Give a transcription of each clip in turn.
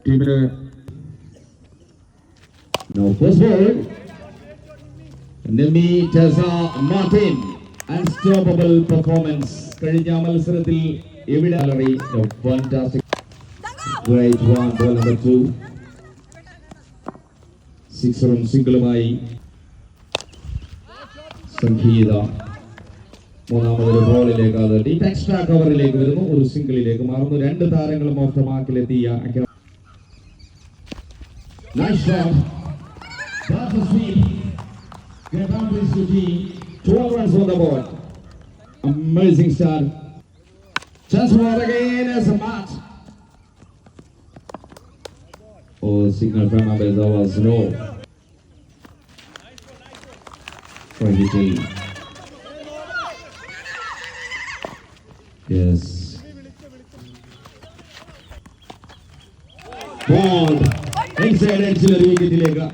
ടീമിന് first ball. Nemi Tessa Martin. Unstoppable performance. കഴിഞ്ഞ മത്സരത്തിൽ ഇവിടെ fantastic. Great one. Ball number 2. 6 run single-മായി സംഗീത മൂന്നാമതൊരു ബോളിലേക്ക് അത് ഡീപ് എക്സ്ട്രാ കവറിലേക്ക് വരുന്നു. ഒരു സിംഗിളിലേക്ക് മാറുന്നു. രണ്ട് താരങ്ങളും ഓഫ് ദ മാർക്കിലെത്തിയ nice shot. That's a sweep. Get boundaries to team. 12 runs on the board. Amazing start. Chance for again as a match. Oh, signal from Abeza was no. For the team. Yes. Ball. Inside auxiliary wicketiലേക്ക്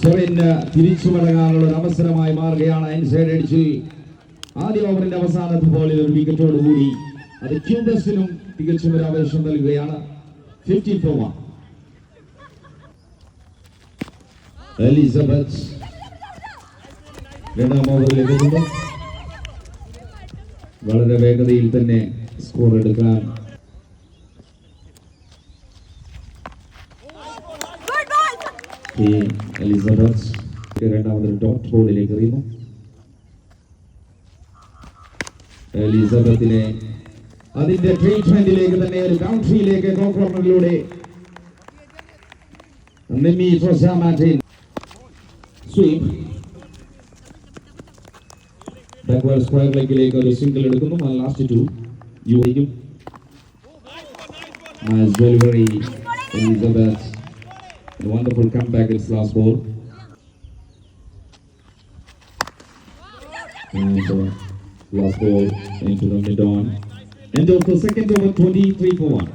സൊറിന് തിരിച്ചു മടങ്ങാനുള്ള ഒരു അവസരമായി മാറുകയാണ്. Inside എഡ്ജിൽ ആദ്യ ഓവറിന്റെ അവസാനത്തെ ബോളിൽ ഒരു വിക്കറ്റോട് കൂടി അത് ക്യൂബസിനും തികച്ചും ഒരു ആവേശം നൽകുകയാണ്. 15 for 1. എലിസബത്ത് രണ്ടാം ഓവറിലേക്ക് എത്തുന്നു. വളരെ വേഗതയിൽ തന്നെ സ്കോർ എടുക്കാൻ എലിസബത്ത് രണ്ടാമതൊരു ഡോട്ട് ബോളിലേക്ക് എറിയുന്നു. എലിസബത്തിനെ അതിന്റെ ട്രീറ്റ്മെന്റിലേക്ക് തന്നെ ഒരു ബൗണ്ടറിയിലേക്ക് കോർണറിലൂടെ Nemi Tessa Martin sweep backward square ലെഗിലേക്ക് ഒരു സിംഗിൾ എടുക്കുന്നു. Last 2 യുവയും nice delivery Elizabeth. A wonderful comeback its last ball. And last ball into the mid-on. End of the second over, 23 for 1.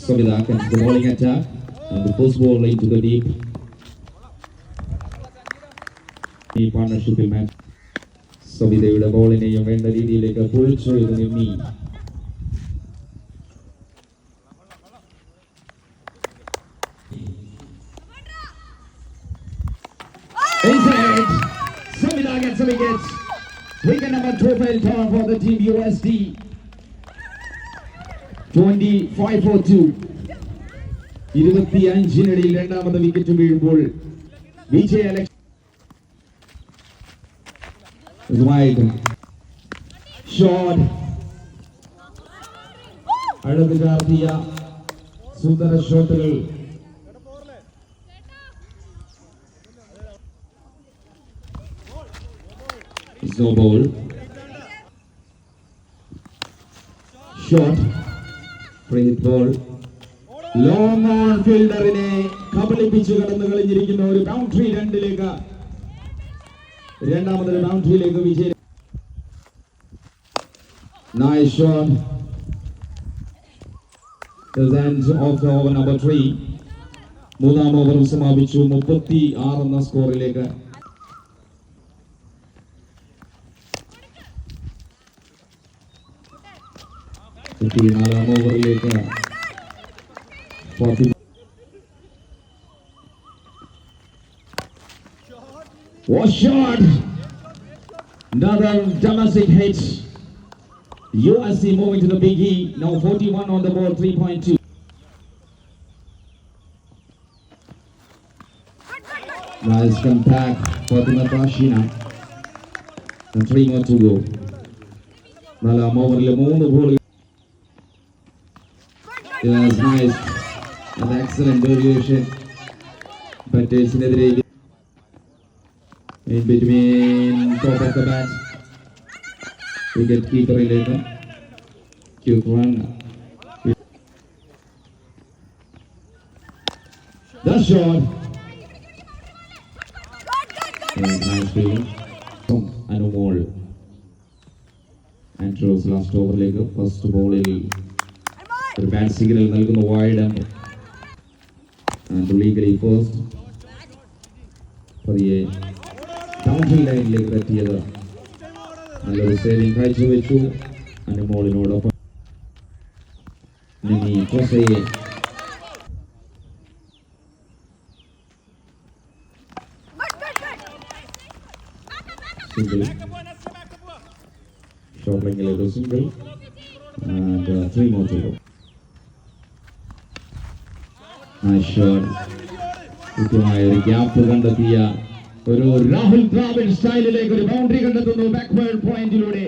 Savitha comes the bowling attack. And the first ball into the deep. The partnership match. Savithയുടെ ബോളിനെയും വേണ്ട രീതിയിലേക്ക് പൊളിച്ചൊഴുകുന്ന Nemi. Inside, Savitha gets a wicket. Wicket number 12 for the team USD. 25 for 2. 25-നിടയിൽ രണ്ടാമത്തെ wicket വീഴുമ്പോൾ വിജയ wide shot. അടുത്ത് ചാർത്തിയ സുന്ദര ഷോട്ടുകൾ no ball. Shot. Free ball. Long on fielderine കബളിപ്പിച്ചു കടന്നു കളിഞ്ഞിരിക്കുന്ന ഒരു boundary രണ്ടിലേക്ക് രണ്ടാമതൊരു ബൗണ്ടറിയിലേക്ക് Vijay. Nice shot. The end of the over number 3. മൂന്നാം over സമാപിച്ചു. 36 എന്ന സ്കോറിലേക്ക് നാലാം ഓവറിലേക്ക് was shot. Another domestic hit. USC moving to the Big E. Now 41 on the board, 3.2. Nice comeback for Fatima and 3 more to go. നാലാം ഓവറിലെ 3 ബോളുകൾ. Yes, nice. An excellent variation. Battersനെതിരെ in between top of the bat. Wicket keeper-ഇലേക്ക് quick run. That shot. Nice field. Anumol. Andrews last over-ലേക്ക് first ball-ൽ ഒരു bat signal നൽകുന്ന wide and legally first പതിയെ boundary ലൈനിലേക്ക് എത്തിയത് നല്ലൊരു saving കാഴ്ചവെച്ചു അനുമോളിനോടൊപ്പം. Jose. Single. Short leg a single. And 3 more to go. Nice shot. കൃത്യമായ ഒരു gap കണ്ടെത്തിയ ഒരു രാഹുൽ ദ്രാവിഡ് സ്റ്റൈലിലേക്ക് ഒരു ബൗണ്ടറി കണ്ടെത്തുന്നു ബാക്ക്വേർഡ് പോയിന്റിലൂടെ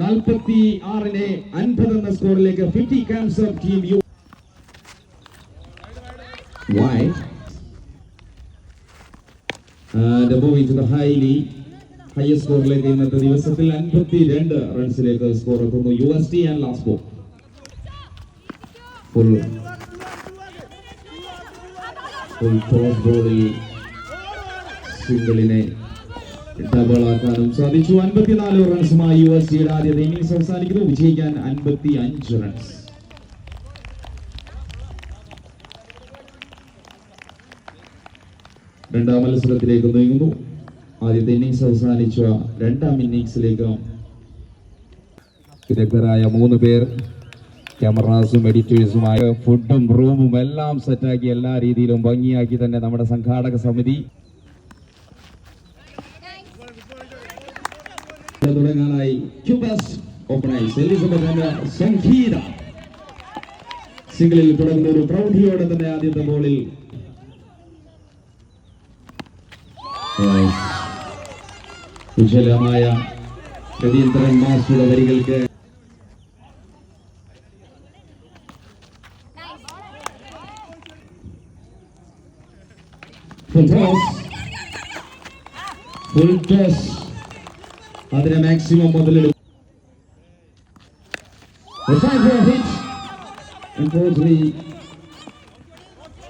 46-നെ 50 എന്ന സ്കോറിലേക്ക് 50 ക്യാൻസർ ടീം യു wide and moving to the highest സ്കോറിലേക്ക് ഇന്നത്തെ ദിവസത്തിൽ 52 റൺസിലേക്ക് സ്കോർ എത്തുന്നു UST and last ball full toss ബോളിൽ സിംഗിളിനെ ഡബിൾ ആക്കാനും സാധിച്ചു 54 റൺസുമായി USTയുടെ ആദ്യത്തെ ഇന്നിംഗ്സ് അവസാനിക്കുന്നു വിജയിക്കാൻ 55 റൺസ് രണ്ടാം മത്സരത്തിലേക്ക് നീങ്ങുന്നു ആദ്യത്തെ ഇന്നിംഗ്സ് അവസാനിച്ച രണ്ടാം ഇന്നിംഗ്സിലേക്ക് വിദഗ്ധരായ 3 പേർ ക്യാമറാസും എഡിറ്റേഴ്സുമായ ഫുഡും റൂമും എല്ലാം സെറ്റാക്കി എല്ലാ രീതിയിലും ഭംഗിയാക്കി തന്നെ നമ്മുടെ സംഘാടക സമിതി തുടങ്ങാനായി ക്യൂബസ് ഓപ്പണേഴ്സ് എലിസബത്ത് സംഗീത സിംഗിളിൽ തുടങ്ങുന്ന ഒരു പ്രൗഢിയോടെ തന്നെ ആദ്യത്തെ ബോളിൽ കുശലമായ രവീന്ദ്രൻ മാസ്റ്ററുടെ വരികൾക്ക് ഫുൾ ടോസ് അതിനെ മാക്സിമം മുതലെടുക്കും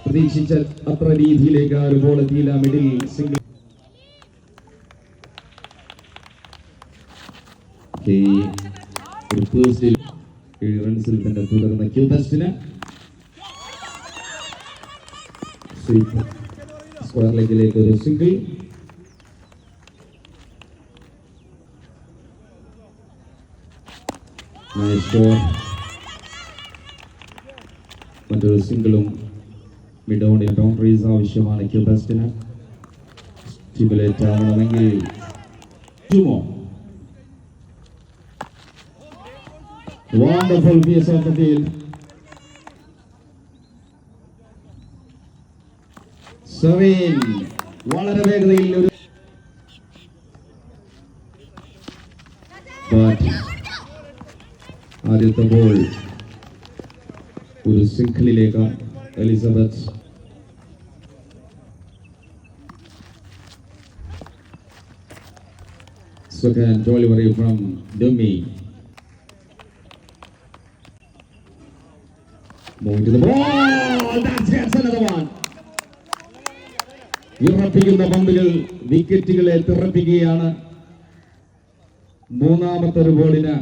പ്രതീക്ഷിച്ച അത്ര രീതിയിലേക്ക് ആ ഒരു ബോൾ എത്തിയില്ല മിഡിൽ സിംഗിൾ റൺസിൽ തന്നെ തുടർന്ന ക്യൂബസ്റ്റിന് സ്ക്വയർ ലെഗിലേക്ക് ഒരു സിംഗിൾ മറ്റൊരു സിംഗിളും മിഡോണിൽ ബൗണ്ടറീസ് ആവശ്യമാണ് ക്യൂബസ്റ്റിന് സ്റ്റിമുലേറ്റ് ആവണമെങ്കിൽ wonderful piece of the field seven വളരെ വേഗതയിൽ ഒരു ആദ്യത്തെ ബോൾ ഒരു സിംഗിളിലേക്ക് Elizabeth second delivery from Dummy. Moving to the ball, that's another one. വിറപ്പിക്കുന്ന പന്തുകൾ വിക്കറ്റുകളെ തിറപ്പിക്കുകയാണ്. മൂന്നാമത്തെ ഒരു ബോളിന്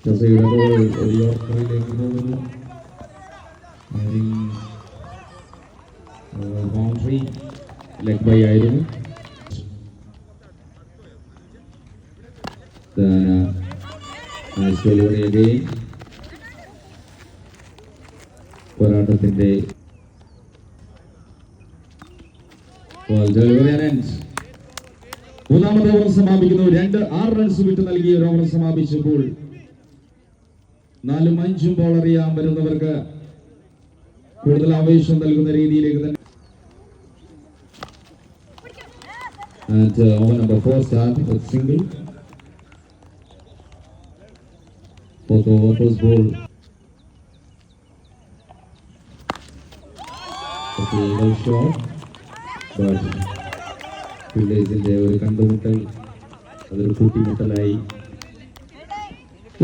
ജസയുടെ ബോൾ ഒരു യോർക്കറിലേക്ക് പോകുന്നു. ബൗണ്ടറി ലെഗ് ബൈ ആയിരുന്നു. പോരാട്ടത്തിന്റെ മൂന്നാമത്തെ ഓവർ സമാപിക്കുന്നു. 6 റൺസ് വിട്ട് നൽകിയ ഒരു ഓവർ സമാപിച്ചപ്പോൾ 4ഉം 5ഉം ബോൾ അറിയാൻ വരുന്നവർക്ക് കൂടുതൽ ആവേശം നൽകുന്ന രീതിയിലേക്ക് തന്നെ over number 4 start with single. Fourth over first ball. Okay, well shot, but ഫീൽഡേഴ്സിന്റെ ഒരു കണ്ടുമുട്ടൽ അതൊരു കൂട്ടിമുട്ടലായി.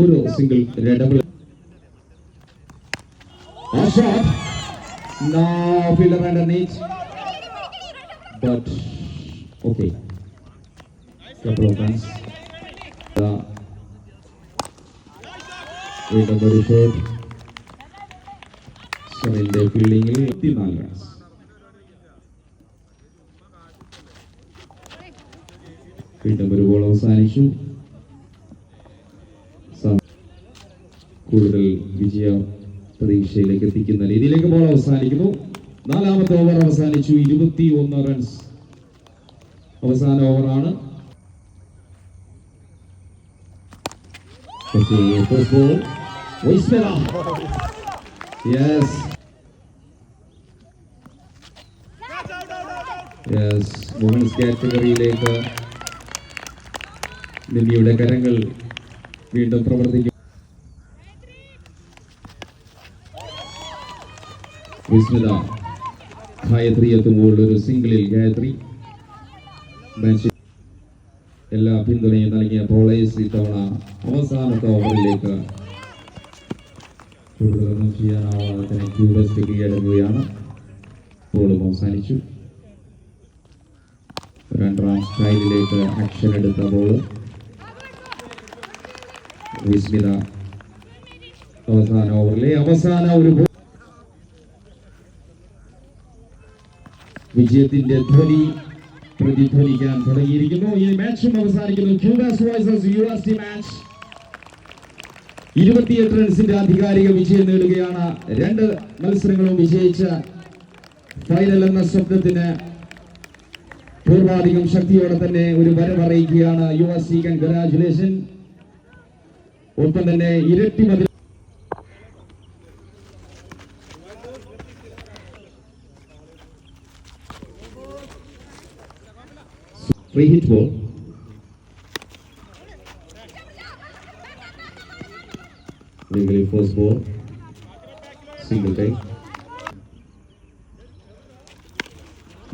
ഒരു single double shot. No fielder underneath, but okay, couple of runs. Wait a very short. Sunil fielding 24 runs. വീണ്ടും ഒരു ball അവസാനിച്ചു. കൂടുതൽ വിജയ പ്രതീക്ഷയിലേക്ക് എത്തിക്കുന്ന രീതിയിലേക്ക് ball അവസാനിക്കുന്നു. 4ാമത്തെ ഓവർ അവസാനിച്ചു. 21 റൺസ് അവസാന ഓവറാണ്. വുമൻസ് കാറ്റഗറിയിലേക്ക് നിന്നിയുടെ കരങ്ങൾ വീണ്ടും പ്രവർത്തിക്കും. വിസ്മിത ഗായത്രി എത്തുമ്പോൾ ഒരു സിംഗിളിൽ ഗായത്രി എല്ലാ പിന്തുണയും നൽകിയ ബോളേഴ്സ് ഇത്തവണ അവസാനത്തെ ഓവറിലേക്ക് കൂടുതലൊന്നും ചെയ്യാനാവാതെ തന്നെ ക്യൂബസ്റ്റ് കീഴടങ്ങുകയാണ്. ബോളും അവസാനിച്ചു. 2ാം സ്റ്റൈലിലേക്ക് ആക്ഷൻ എടുത്ത ബോള് വിസ്മിത അവസാന ഓവറിലെ അവസാന ഒരു ബോൾ. വിജയത്തിന്റെ ധ്വനി പ്രതിധ്വനിക്കാൻ തുടങ്ങിയിരിക്കുന്നു. ഈ മാച്ചും അവസാനിക്കുന്നു. ക്യൂബാസ് വേഴ്സസ് യുഎസ്ടി മാച്ച് 28 റൺസിന്റെ ആധികാരിക വിജയം നേടുകയാണ്. 2 മത്സരങ്ങളും വിജയിച്ച ഫൈനൽ എന്ന ശബ്ദത്തിന് പൂർവാധികം ശക്തിയോടെ തന്നെ ഒരു വരവറിയിക്കുകയാണ് യുഎസ്ടി. കൺഗ്രാജുലേഷൻ. ഒപ്പം തന്നെ ഇരട്ടി മതിൽ free hit ball. Legally first ball. Single take.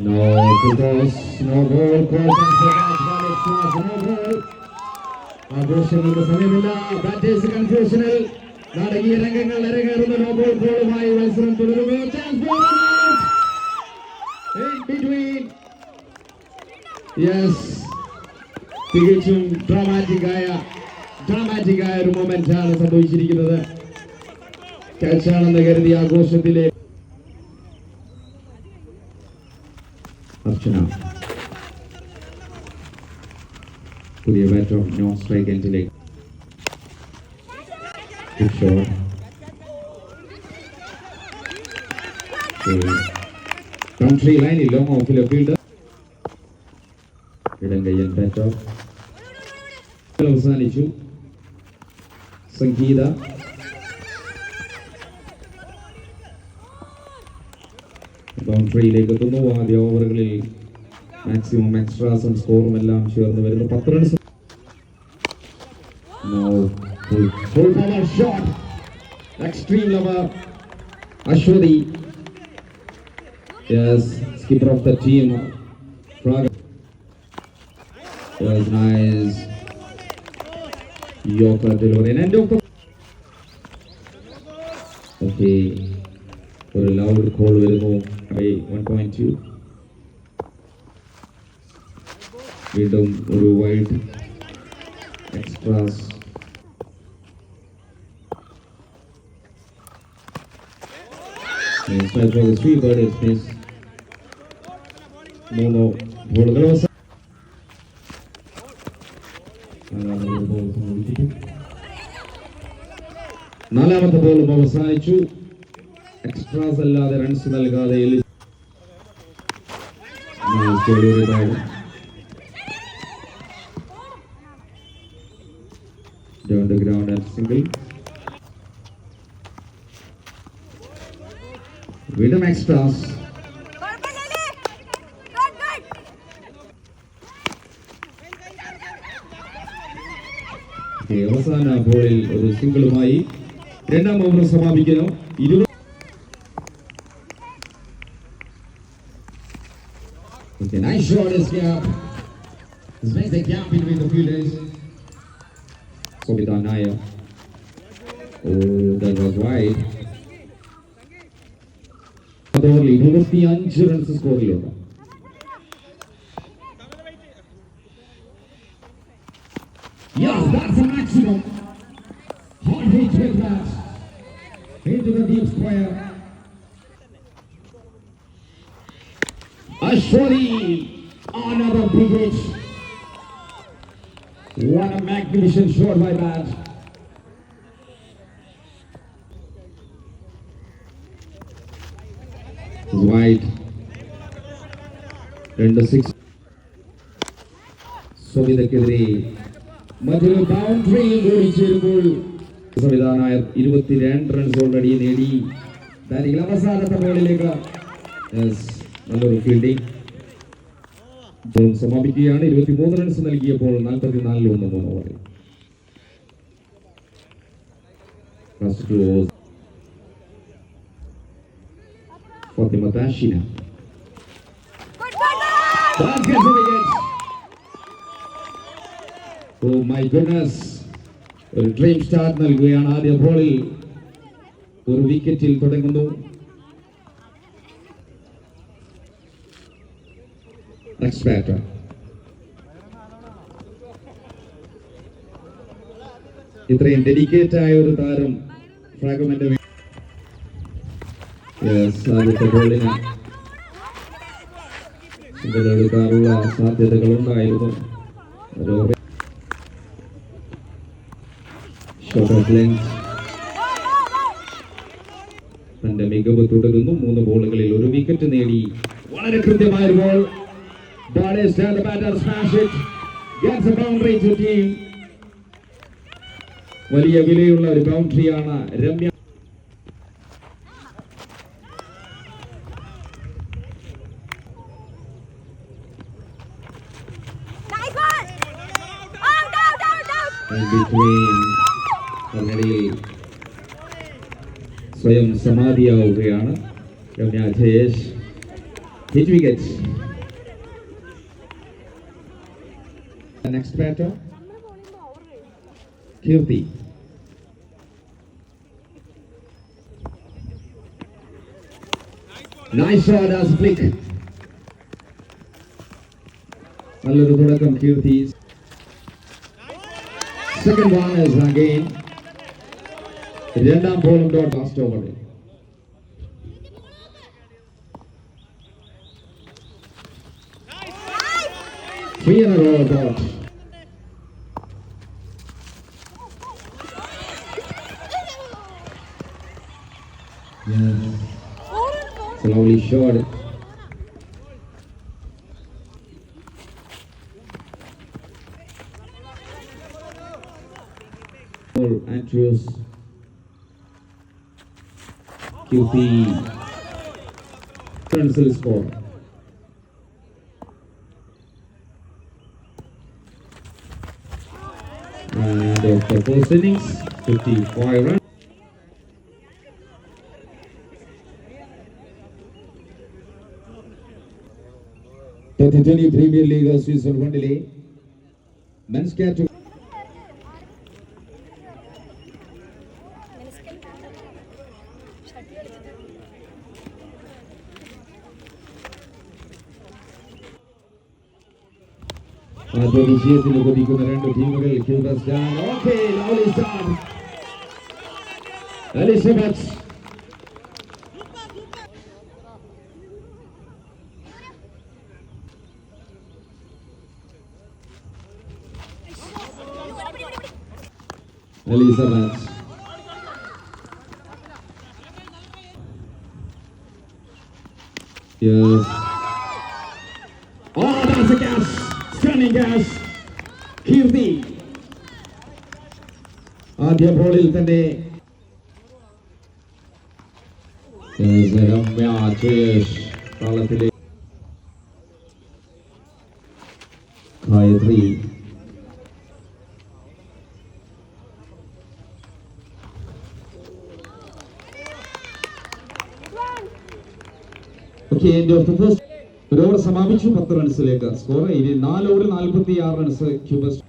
No full toss. No ball. Cross and no ball. ആഘോഷങ്ങൾക്ക് സമയമില്ല. ബാറ്റേഴ്സ് കൺഫ്യൂഷനിൽ നാടകീയ രംഗങ്ങൾ അരങ്ങേറുന്ന നോ ബോൾ ബോളുമായി മത്സരം തുടരുന്നു. Chance ball in between. Yes, തികച്ചും ഡ്രാമാറ്റിക്കായ ഒരു മൊമെന്റ് ആണ് സംഭവിച്ചിരിക്കുന്നത്. ക്യാച്ചാണെന്ന് കരുതി ആഘോഷത്തിലെ അർച്ചന പുതിയ ബാറ്റർ നോൺ സ്ട്രൈക്ക് എൻഡിലേക്ക് കൺട്രി ലൈനിൽ ലോങ് ഓഫിലെ ഫീൽഡ് ഇടങ്കയ്യൻ ബാറ്റർ അവസാനിച്ചു. സംഗീത ബൗണ്ടറിയിലേക്ക് എത്തുന്നു. ആദ്യ ഓവറുകളിൽ മാക്സിമം എക്സ്ട്രാസും സ്കോറും എല്ലാം ചേർന്ന് വരുന്നു. 10 runs. Extreme lover Ashwathi, skipper of the team. Was nice. Yorker delivery and end of the. Okay. For a loud call വരുന്നു. 1.2. വീണ്ടും ഒരു wide extras. For the three birds miss. മൂന്ന് ബോളുകൾ 4ാമത്തെ ബോളും അവസാനിച്ചു. എക്സ്ട്രാസ് അല്ലാതെ റൺസ് നൽകാതെ down the ground and single. Rhythm extras. അവസാന ബോളിൽ ഒരു സിംഗിളുമായി 2ാം ഓവർ സമാപിക്കുന്നു. 20. Okay, nice shot is gap. This makes the gap between the fielders. Sobita Naya. Oh, that was wide. അതോറിൽ 25 റൺസ് സ്കോറിലുണ്ട്. Yeah, that's a maximum. Hard hit with that. Into the deep square. Ashwari, another big hit. What a magnificent shot by that. wide. 2-6. സോവിതക്കെതിരെ മറ്റൊരു boundary കൂടി ചേരുമ്പോൾ സംവിധാനായ 22 runs already നേടി. അവസാനത്തെ ബോളിലേക്ക് നല്ലൊരു fielding സമാപിക്കുകയാണ്. 23 runs നൽകിയപ്പോൾ 44 3 ഓവറിൽ. First two overs Fathima Thashina. Oh my goodness, ഒരു dream start നൽകുകയാണ്. ആദ്യ ബോളിൽ ഒരു വിക്കറ്റിൽ തുടങ്ങുന്നു. നെക്സ്റ്റ് ബാറ്റർ ഇത്രയും ഡെഡിക്കേറ്റ് ആയ ഒരു താരം ഫ്രാഗ്മെന്റ് ആദ്യത്തെ ബോളിന് എടുക്കാനുള്ള സാധ്യതകളുണ്ടായിരുന്നു. തന്റെ മികവ് തുടരുന്നു. 3 ബോളുകളിൽ ഒരു വിക്കറ്റ് നേടി. വളരെ കൃത്യമായ ഒരു ബോൾ. വലിയ വിലയുള്ള ഒരു ബൗണ്ടറിയാണ്. രമ്യ അതിനിടയിൽ സ്വയം സമാധിയാവുകയാണ് Ramya Jayesh. Hit wicket. Next batter Keerthi. Nice shot as flick. നല്ലൊരു തുടക്കം Keerthi. Second one is again. രണ്ടാം ബോളും ഡോട്ട് ലാസ്റ്റ് ഓവറിൽ. Three in a row dot. Slowly shot. Andrews QP pencil score. And after first innings 55 runs. Premier League season 1 delay men's category. ആദ്യ വിജയത്തിന് കൊതിക്കുന്ന 2 ടീമുകൾ. Elizabeth Yes. Oh, that's a catch. Stunning catch. Kirti. ആദ്യ ബോളിൽ തന്നെ രമ്യ ജയേഷ് താളത്തിലെ ഗായത്രി. ഒരു over സമാപിച്ചു. 10 റൺസിലേക്ക് score. 4 ഓവറിൽ 46 റൺസ് ക്യൂബസ്.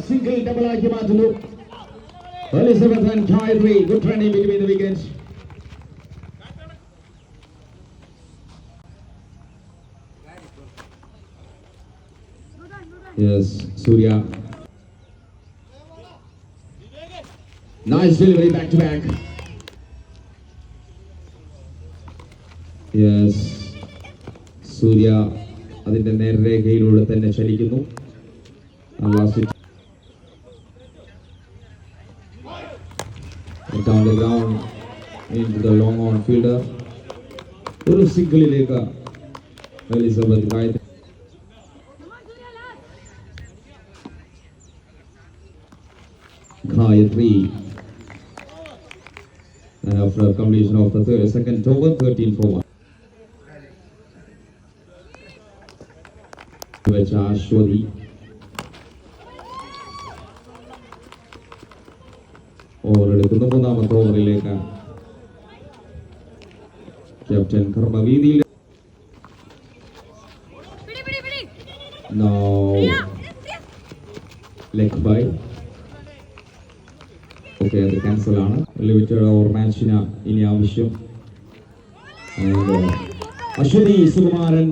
സിംഗിൾ ഡബിൾ ആക്കി മാറ്റുന്നു. Elizabeth and Gayathri. Good running between the wickets. Yes, Surya. Nice delivery back to back. Yes, Surya അതിന്റെ നേർരേഖയിലൂടെ തന്നെ ചലിക്കുന്നു. last hit. Down the ground into the long on fielder. ഒരു സിംഗിളിലേക്ക് Elizabeth Gayatri. Gayatri. And after completion of the second over, 13 for 1. Ashwadi. ഓവറെടുക്കുന്ന മൂന്നാമത്തെ ഓവറിലേക്ക് captain കർമ്മവീതിയിൽ leg by. Okay, അത് cancel ആണ്. Limited over മാച്ചിന് ഇനി ആവശ്യം. അശ്വതി സുകുമാരൻ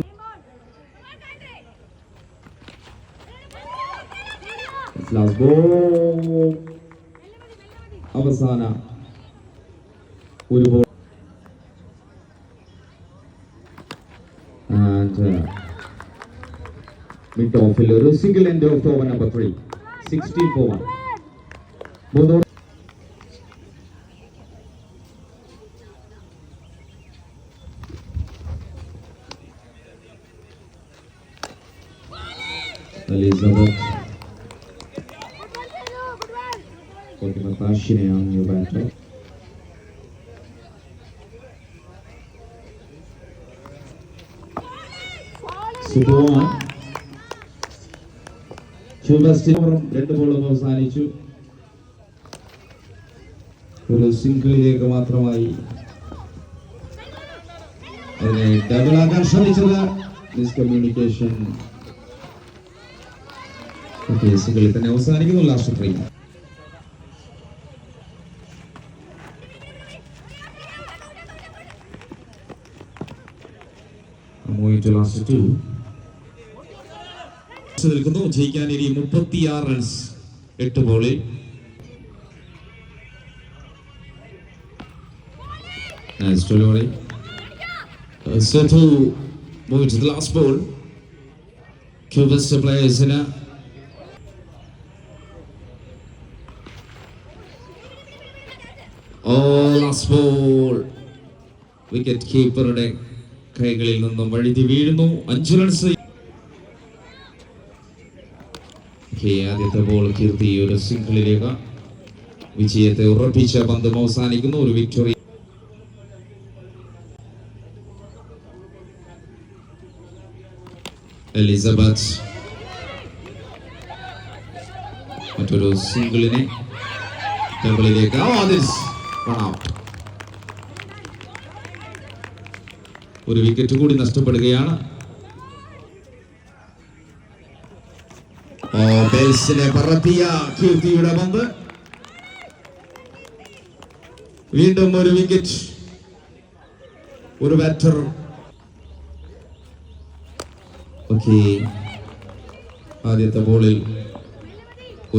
അവസാന ഒരു ബോൾ. മിഡ് ഓഫിൽ ഒരു single end of over number 3, 16 for 1. മൂന്നോട് Elizabeth Pashineയാണ് ന്യൂ ബാറ്റർ. സുബോൺ രണ്ട് ബോളും അവസാനിച്ചു. ഒരു സിംഗിളിലേക്ക് മാത്രമായി അതിനെ ഡബിളാക്കാൻ ശ്രമിച്ചത്. മിസ്കമ്മ്യൂണിക്കേഷൻ. സിംഗിളിൽ തന്നെ അവസാനിക്കുന്നു. ലാസ്റ്റ് 3. നിൽക്കുന്നു. ജയിക്കാൻ ഇനി 36 റൺസ് 8 ബോളിൽ. Sethu moving to the last ball. Cubist players in a last ball. Wicket keeper കൈകളിൽ നിന്നും വഴുതി വീഴുന്നു. 5 റൺസ്. ആദ്യത്തെ ബോൾ കീർത്തി ഒരു സിംഗിളിലേക്ക് വിജയത്തെ ഉറപ്പിച്ച പന്ത് അവസാനിക്കുന്നു. ഒരു വിക്ടറി. എലിസബത്ത് മറ്റൊരു സിംഗിളിനെ ഡബിളിലേക്ക്. ഒരു വിക്കറ്റ് കൂടി നഷ്ടപ്പെടുകയാണ്. ബേസിനെ പറത്തിയ കീർത്തിയുടെ പന്ത്. വീണ്ടും ഒരു വിക്കറ്റ്. ഒരു ബാറ്റർ. ഓക്കെ, ആദ്യത്തെ ബോളിൽ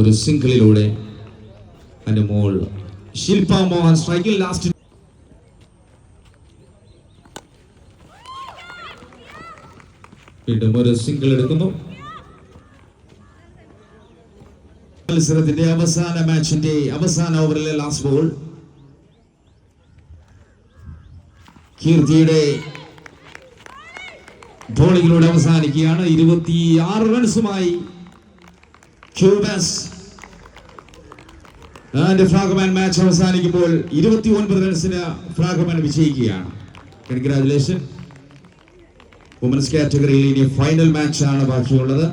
ഒരു സിംഗിളിലൂടെ അനുമോൾ ശില്പ മോഹൻ സ്ട്രൈക്കിൽ. ലാസ്റ്റ് വീണ്ടും ഒരു സിംഗിൾ എടുക്കുന്നു. മത്സരത്തിന്റെ അവസാന മാച്ചിന്റെ അവസാന ഓവറിലെ ലാസ്റ്റ് ബോൾ. കീർത്തിയുടെ ബോളിങ്ങിലൂടെ അവസാനിക്കുകയാണ്. 26 റൺസുമായി ക്യൂബസ് ഫ്രാഗ്മാൻ മാച്ച് അവസാനിക്കുമ്പോൾ 29 റൺസിന് ഫ്രാഗ്മാൻ വിജയിക്കുകയാണ്. കൺഗ്രാജുലേഷൻ. വുമൻസ് കാറ്റഗറിയിൽ ഇനി ഫൈനൽ മാച്ചാണ് ബാക്കിയുള്ളത്.